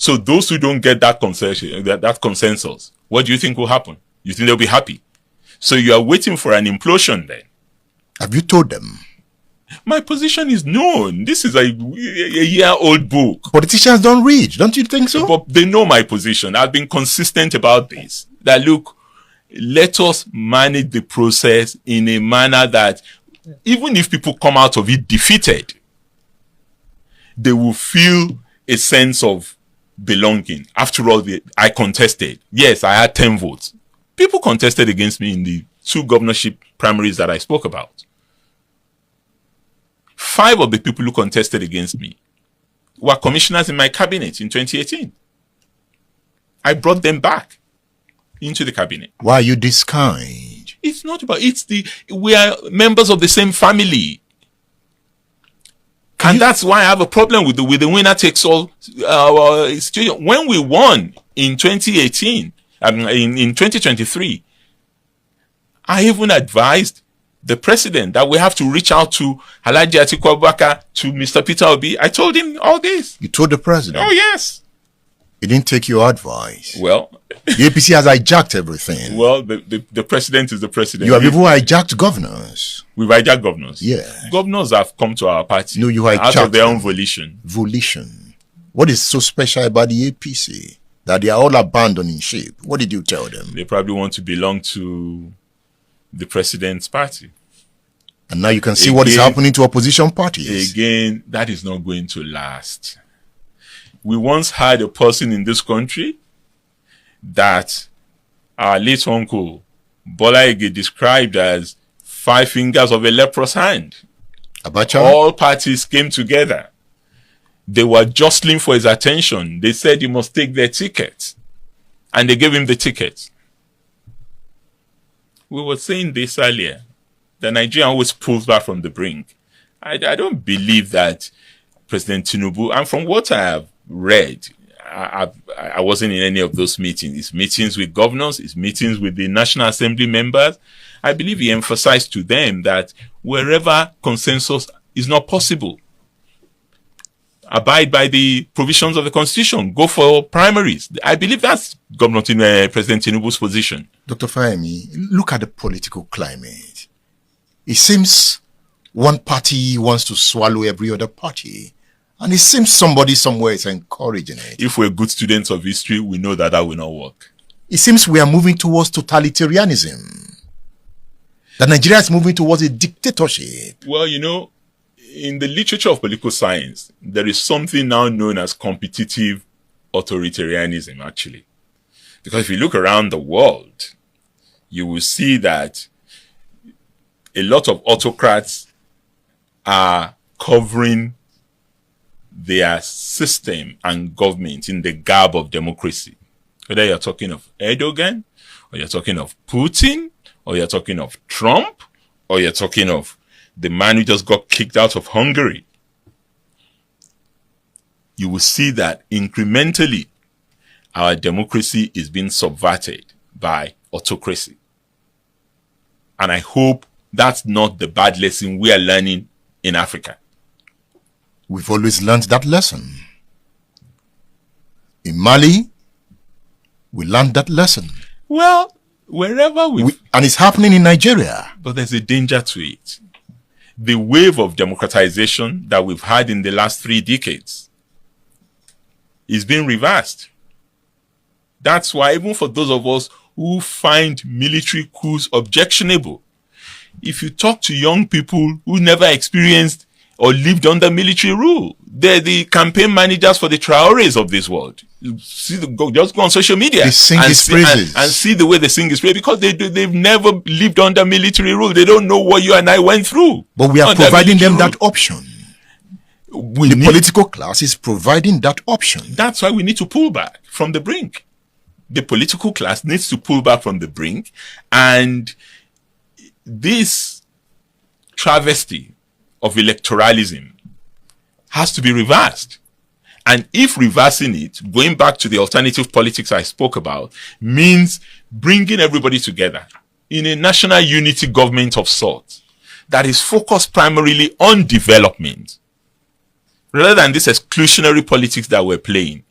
So those who don't get that consensus, what do you think will happen? You think they'll be happy? So you are waiting for an implosion then. Have you told them? My position is known. This is a year-old book. Politicians don't read, don't you think so? But they know my position. I've been consistent about this. That look, let us manage the process in a manner that even if people come out of it defeated, they will feel a sense of belonging. After all, I contested. Yes, I had 10 votes. People contested against me in the 2 governorship primaries that I spoke about. 5 of the people who contested against me were commissioners in my cabinet in 2018. I brought them back into the cabinet. Why are you this kind? It's not about, we are members of the same family. And that's why I have a problem with the winner takes all situation. When we won in 2018, in 2023, I even advised the president that we have to reach out to Alhaji Atiku Abubakar, to Mr. Peter Obi. I told him all this. You told the president? Oh, yes. He didn't take your advice. Well, the APC has hijacked everything. Well, the president is the president. You have even hijacked governors. We've hijacked governors. Yeah. Governors have come to our party. No, you hijacked out of their own volition. Volition. What is so special about the APC that they are all abandoning ship? What did you tell them? They probably want to belong to the president's party. And now you can see what is happening to opposition parties. Again, that is not going to last. We once had a person in this country that our late uncle Bola Ige described as 5 fingers of a leprous hand. Abacha? All parties came together. They were jostling for his attention. They said he must take their ticket. And they gave him the ticket. We were saying this earlier. The Nigerian always pulls back from the brink. I don't believe that President Tinubu, and from what I have read, I wasn't in any of those meetings. It's meetings with governors, it's meetings with the National Assembly members. I believe he emphasized to them that wherever consensus is not possible, abide by the provisions of the Constitution, go for primaries. I believe that's President Tinubu's position. Dr. Fahimi, look at the political climate. It seems one party wants to swallow every other party. And it seems somebody somewhere is encouraging it. If we're good students of history, we know that will not work. It seems we are moving towards totalitarianism. That Nigeria is moving towards a dictatorship. Well, you know, in the literature of political science, there is something now known as competitive authoritarianism, actually. Because if you look around the world, you will see that a lot of autocrats are covering their system and government in the garb of democracy. Whether you're talking of Erdogan, or you're talking of Putin, or you're talking of Trump, or you're talking of the man who just got kicked out of Hungary, you will see that incrementally our democracy is being subverted by autocracy. And I hope that's not the bad lesson we are learning in Africa. We've always learned that lesson. In Mali, we learned that lesson. Well, wherever and it's happening in Nigeria. But there's a danger to it. The wave of democratization that we've had in the last 3 decades is being reversed. That's why even for those of us who find military coups objectionable, if you talk to young people who never experienced or lived under military rule, they're the campaign managers for the Traores of this world. Just go on social media and see the way they sing his praise, because they've never lived under military rule. They don't know what you and I went through. But we are providing them that option. The political class is providing that option. That's why we need to pull back from the brink. The political class needs to pull back from the brink, and this travesty of electoralism has to be reversed. And if reversing it, going back to the alternative politics I spoke about, means bringing everybody together in a national unity government of sorts that is focused primarily on development, rather than this exclusionary politics that we're playing,